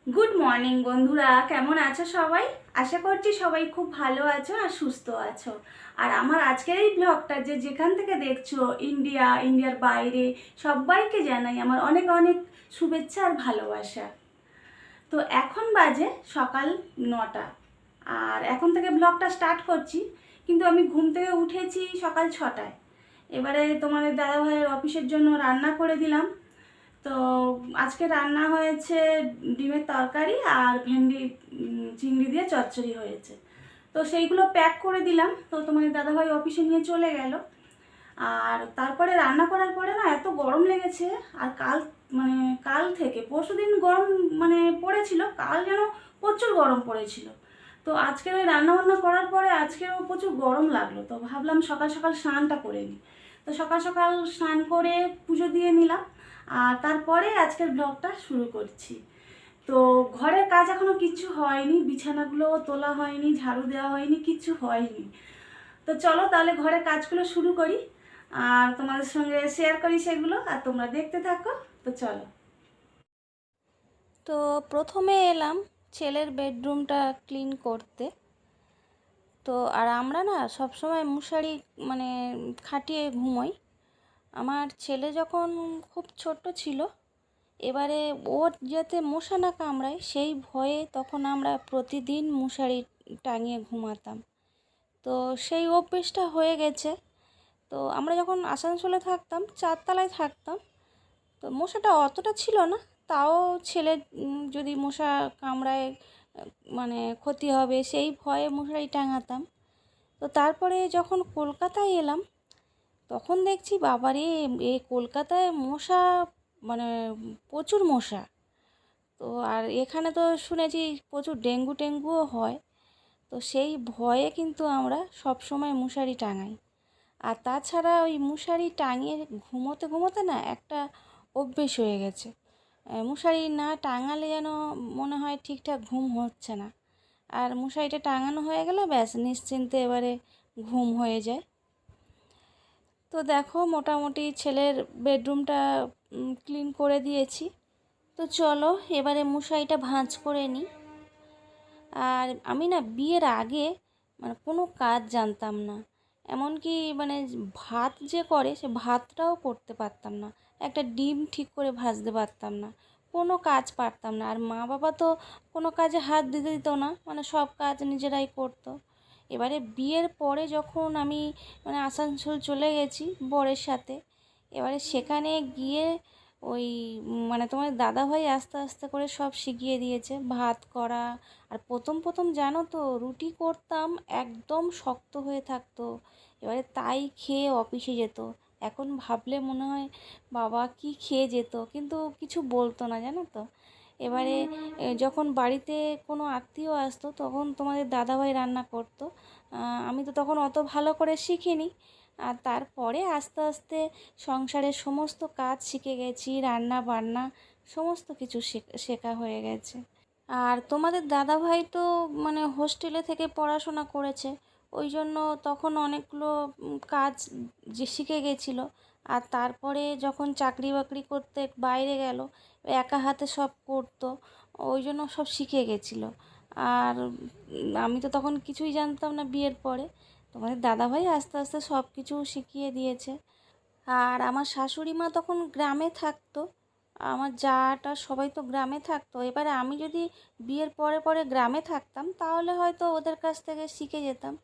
Good morning বন্ধুরা, কেমন আছো সবাই? আশা করছি সবাই খুব ভালো আছো আর সুস্থ আছো। আর আমার আজকের এই ব্লগটা যেখান থেকে দেখছো, ইন্ডিয়ার বাইরে, সবাইকে জানাই আমার অনেক অনেক শুভেচ্ছা আর ভালোবাসা। তো এখন বাজে সকাল 9টা, আর এখন থেকে ব্লগটা স্টার্ট করছি। কিন্তু আমি ঘুম থেকে উঠেছি সকাল 6টায়। এবারে তোমাদের দাদাভাইয়ের অফিসের জন্য রান্না করে দিলাম। তো আজকে রান্না হয়েছে ডিমের তরকারি আর ভেন্ডি চিংড়ি দিয়ে চচ্চড়ি হয়েছে। তো সেইগুলো প্যাক করে দিলাম, তো তোমাদের দাদাভাই অফিসে নিয়ে চলে গেল। আর তারপরে রান্না করার পরে না এত গরম লেগেছে। আর কাল থেকে পরশুদিন গরম পড়েছিল, কাল যেন প্রচুর গরম পড়েছিল। তো আজকে ওই রান্নাবান্না করার পরে আজকেও প্রচুর গরম লাগলো, তো ভাবলাম সকাল সকাল স্নানটা করে নিই। তো সকাল সকাল স্নান করে পুজো দিয়ে নিলাম, আর তারপরে আজকের ব্লগটা শুরু করছি। তো ঘরের কাজ এখনো কিচ্ছু হয়নি, বিছানাগুলো তোলা হয়নি, ঝাড়ু দেওয়া হয়নি, কিচ্ছু হয়নি। তো চলো তাহলে ঘরের কাজগুলো শুরু করি আর তোমাদের সঙ্গে শেয়ার করি সেগুলো, আর তোমরা দেখতে থাকো। তো চলো। তো প্রথমে এলাম ছেলের বেডরুমটা ক্লিন করতে। তো আর আমরা না সবসময় মশারি মানে খাটিয়ে ঘুমোই। আমার ছেলে যখন খুব ছোট ছিল, এবারে ওর যাতে মশা না কামড়ায় সেই ভয়ে তখন আমরা প্রতিদিন মশারি টাঙিয়ে ঘুমাতাম। তো সেই অভ্যেসটা হয়ে গেছে। তো আমরা যখন আসানসোলে থাকতাম, 4তলায় থাকতাম, তো মশাটা অতটা ছিল না। তাও ছেলের যদি মশা কামড়ায় ক্ষতি হবে সেই ভয়ে মশারি টাঙাতাম। তো তারপরে যখন কলকাতায় এলাম, তখন দেখছি বাবারে, এই কলকাতায় মশা মানে প্রচুর মশা। তো আর এখানে তো শুনেছি প্রচুর ডেঙ্গু টেঙ্গুও হয়। তো সেই ভয়ে কিন্তু আমরা সব সময় মশারি টাঙাই। আর তাছাড়া ওই মশারি টাঙিয়ে ঘুমোতে ঘুমোতে না একটা অভ্যেস হয়ে গেছে। মশারি না টাঙালে যেন মনে হয় ঠিকঠাক ঘুম হচ্ছে না। আর মশারিটা টাঙানো হয়ে গেলে ব্যাস নিশ্চিন্তে এবারে ঘুম হয়ে যায়। তো দেখো মোটামুটি ছেলের বেডরুমটা ক্লিন করে দিয়েছি। তো চলো এবারে মশারিটা ভাঁজ করে নিই। আর আমি না বিয়ের আগে কোনো কাজ জানতাম না। এমনকি ভাত যে করে সে ভাতটাও করতে পারতাম না। একটা ডিম ঠিক করে ভাজতে পারতাম না। কোনো কাজ পারতাম না। আর মা বাবা তো কোনো কাজে হাত দিতে দিত না, সব কাজ নিজেরাই করতো। এবারে বিয়ের পরে যখন আমি আসানসোল চলে গেছি বরের সাথে, এবারে সেখানে গিয়ে ওই তোমার দাদাভাই আস্তে আস্তে করে সব শিখিয়ে দিয়েছে ভাত করা। আর প্রথম প্রথম জানো তো রুটি করতাম, একদম শক্ত হয়ে থাকতো। এবারে তাই খেয়ে অফিসে যেত। এখন ভাবলে মনে হয় বাবা কি খেয়ে যেত, কিন্তু কিছু বলতো না জানো তো। এবারে যখন বাড়িতে কোনো আত্মীয় আসতো তখন তোমাদের দাদাভাই রান্না করতো। আমি তো তখন অত ভালো করে শিখিনি। আর তারপরে আস্তে আস্তে সংসারের সমস্ত কাজ শিখে গেছি, রান্না বান্না সমস্ত কিছু শেখা হয়ে গেছে। আর তোমাদের দাদাভাই তো হোস্টেলে থেকে পড়াশোনা করেছে, ওই জন্য তখন অনেকগুলো কাজ যে শিখে গেছিলো। আর তারপরে যখন চাকরি বাকরি করতে বাইরে গেল, একা হাতে সব করতো, ওই জন্য সব শিখে গেছিলো। আর আমি তো তখন কিছুই জানতাম না বিয়ের পরে। তোমাদের দাদাভাই আস্তে আস্তে সব কিছু শিখিয়ে দিয়েছে। আর আমার শাশুড়ি মা তখন গ্রামে থাকতো, আমার জাটা সবাই তো গ্রামে থাকতো। এবারে আমি যদি বিয়ের পরে পরে গ্রামে থাকতাম তাহলে হয়তো ওদের কাছ থেকে শিখে যেতাম।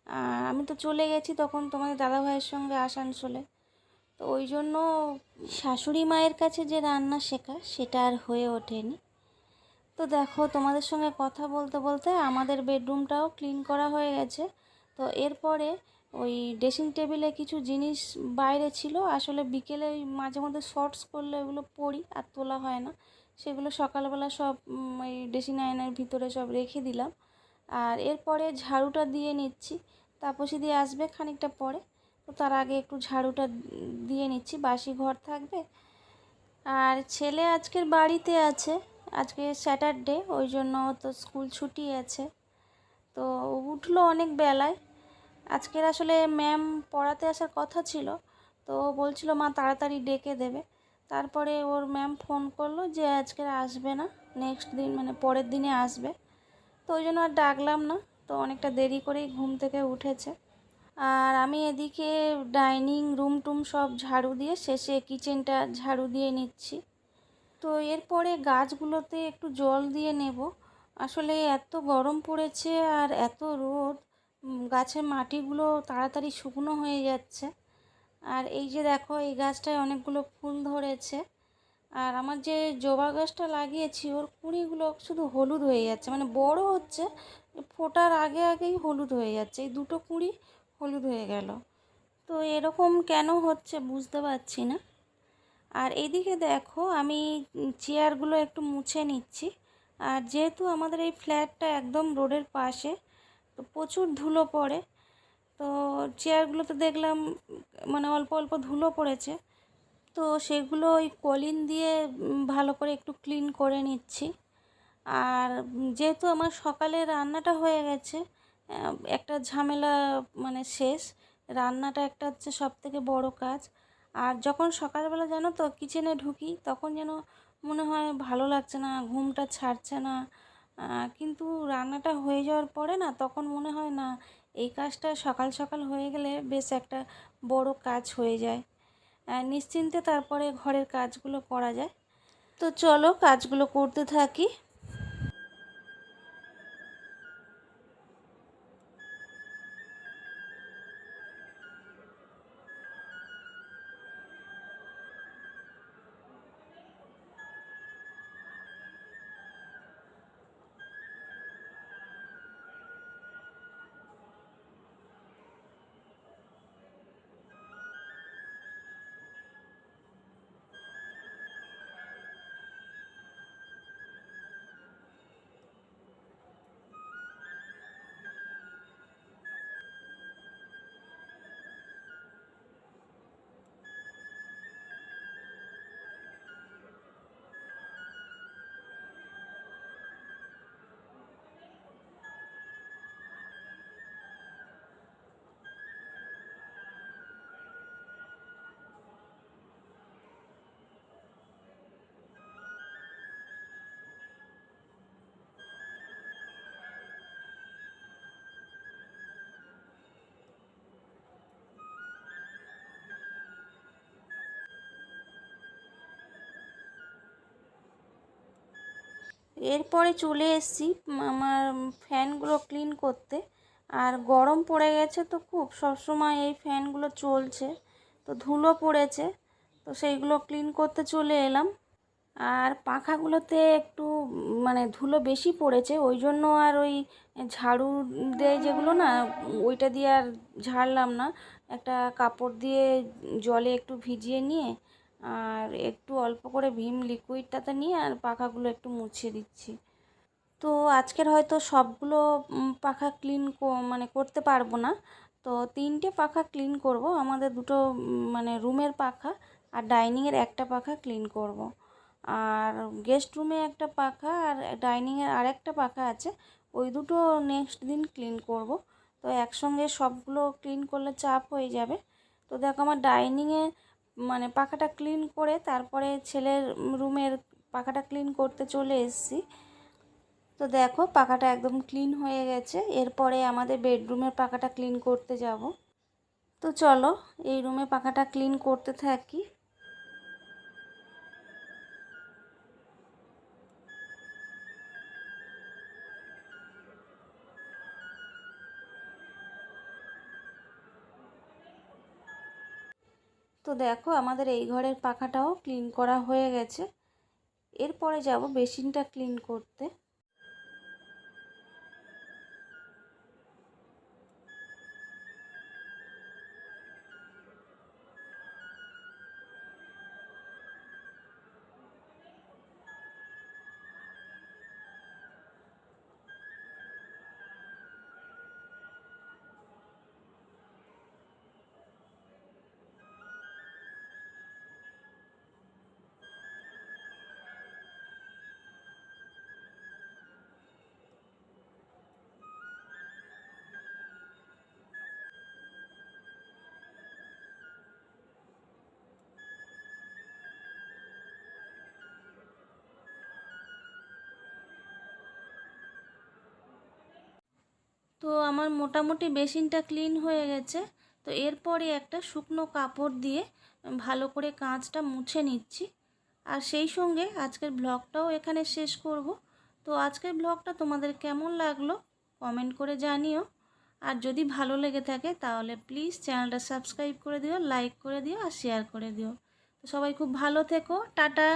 আর আমি তো চলে গেছি তখন তোমাদের দাদাভাইয়ের সঙ্গে আসানসোলে। তো ওই জন্য শাশুড়ি মায়ের কাছে যে রান্না শেখা সেটা আর হয়ে ওঠেনি। তো দেখো তোমাদের সঙ্গে কথা বলতে বলতে আমাদের বেডরুমটাও ক্লিন করা হয়ে গেছে। তো এরপরে ওই ড্রেসিং টেবিলে কিছু জিনিস বাইরে ছিল, আসলে বিকেলে ওই মাঝে মধ্যে শর্টস করলে ওগুলো পরি আর তোলা হয় না। সেগুলো সকালবেলা সব ওই ড্রেসিং আয়নার ভিতরে সব রেখে দিলাম। আর এরপরে ঝাড়ুটা দিয়ে নিচ্ছি, তাপসী দিয়ে আসবে খানিকটা পরে। তো তার আগে একটু ঝাড়ুটা দিয়ে নিচ্ছি, বাসি ঘর থাকবে। আর ছেলে আজকের বাড়িতে আছে, আজকে স্যাটারডে, ওই জন্য তো স্কুল ছুটি আছে। তো উঠলো অনেক বেলায়। আজকের আসলে ম্যাম পড়াতে আসার কথা ছিল, তো ও বলছিল মা তাড়াতাড়ি ডেকে দেবে। তারপরে ওর ম্যাম ফোন করলো যে আজকের আসবে না, নেক্সট দিন মানে পরের দিনে আসবে। তো ওই জন্য আর ডাকলাম না, তো অনেকটা দেরি করেই ঘুম থেকে উঠেছে। আর আমি এদিকে ডাইনিং রুম টুম সব ঝাড়ু দিয়ে শেষে কিচেনটা ঝাড়ু দিয়ে নিচ্ছি। তো এরপরে গাছগুলোতে একটু জল দিয়ে নেব। আসলে এত গরম পড়েছে আর এত রোদ, গাছের মাটিগুলো তাড়াতাড়ি শুকনো হয়ে যাচ্ছে। আর এই যে দেখো, এই গাছটায় অনেকগুলো ফুল ধরেছে। আর আমার যে জবা গাছটা লাগিয়েছি ওর কুঁড়িগুলো শুধু হলুদ হয়ে যাচ্ছে, মানে বড় হচ্ছে, ফোটার আগে আগেই হলুদ হয়ে যাচ্ছে। এই দুটো কুঁড়ি হলুদ হয়ে গেল। তো এরকম কেন হচ্ছে বুঝতে পারছি না। আর এইদিকে দেখো, আমি চেয়ারগুলো একটু মুছে নিচ্ছি। আর যেহেতু আমাদের এই ফ্ল্যাটটা একদম রোডের পাশে, তো প্রচুর ধুলো পড়ে। তো চেয়ারগুলোতে দেখলাম মানে অল্প অল্প ধুলো পড়েছে। তো সেগুলো ওই কলিন দিয়ে ভালো করে একটু ক্লিন করে নিচ্ছি। আর যেহেতু আমার সকালে রান্নাটা হয়ে গেছে, একটা ঝামেলা মানে শেষ। রান্নাটা একটা হচ্ছে সবথেকে বড় কাজ। আর যখন সকালবেলা জানো তো কিচেনে ঢুকি, তখন যেন মনে হয় ভালো লাগছে না, ঘুমটা ছাড়ছে না। কিন্তু রান্নাটা হয়ে যাওয়ার পরে না, তখন মনে হয় না, এই কাজটা সকাল সকাল হয়ে গেলে বেশ একটা বড় কাজ হয়ে যায়। নিশ্চিন্তে তারপরে ঘরের কাজগুলো করা যায়। তো চলো কাজগুলো করতে থাকি। এরপরে চলে এসেছি আমার ফ্যানগুলো ক্লিন করতে। আর গরম পড়ে গেছে তো খুব, সবসময় এই ফ্যানগুলো চলছে, তো ধুলো পড়েছে, তো সেইগুলো ক্লিন করতে চলে এলাম। আর পাখাগুলোতে একটু মানে ধুলো বেশি পড়েছে, ওই জন্য আর ওই ঝাড়ু দেয় যেগুলো না, ওইটা দিয়ে আর ঝাড়লাম না। একটা কাপড় দিয়ে জলে একটু ভিজিয়ে নিয়ে আর একটু অল্প করে ভিম লিকুইডটাতে নিয়ে আর পাখাগুলো একটু মুছে দিচ্ছি। তো আজকের হয়তো সবগুলো পাখা ক্লিন মানে করতে পারবো না। তো 3টে পাখা ক্লিন করব, আমাদের দুটো মানে রুমের পাখা আর ডাইনিংয়ের একটা পাখা ক্লিন করব। আর গেস্ট রুমে একটা পাখা আর ডাইনিংয়ের আরেকটা পাখা আছে, ওই দুটো নেক্সট দিন ক্লিন করব। তো একসঙ্গে সবগুলো ক্লিন করলে চাপ হয়ে যাবে। তো দেখো, আমার ডাইনিংয়ে মানে পাখাটা ক্লিন করে তারপরে ছেলের রুমের পাখাটা ক্লিন করতে চলে এসেছি। তো দেখো, পাখাটা একদম ক্লিন হয়ে গেছে। এরপরে আমাদের বেডরুমের পাখাটা ক্লিন করতে যাব। তো চলো এই রুমে পাখাটা ক্লিন করতে থাকি। তো দেখো, আমাদের এই ঘরের পাখাটাও ক্লিন করা হয়ে গেছে। এরপরে যাব বেসিনটা ক্লিন করতে। তো আমার মোটামুটি বেসিনটা ক্লিন হয়ে গেছে। তো এরপরে একটা শুকনো কাপড় দিয়ে ভালো করে কাঁচটা মুছে নিচ্ছি। আর সেই সঙ্গে আজকের ব্লগটাও এখানে শেষ করব। তো আজকের ব্লগটা তোমাদের কেমন লাগলো কমেন্ট করে জানিও। আর যদি ভালো লেগে থাকে তাহলে প্লিজ চ্যানেলটা সাবস্ক্রাইব করে দিও, লাইক করে দিও আর শেয়ার করে দিও। তো সবাই খুব ভালো থেকো, টাটা।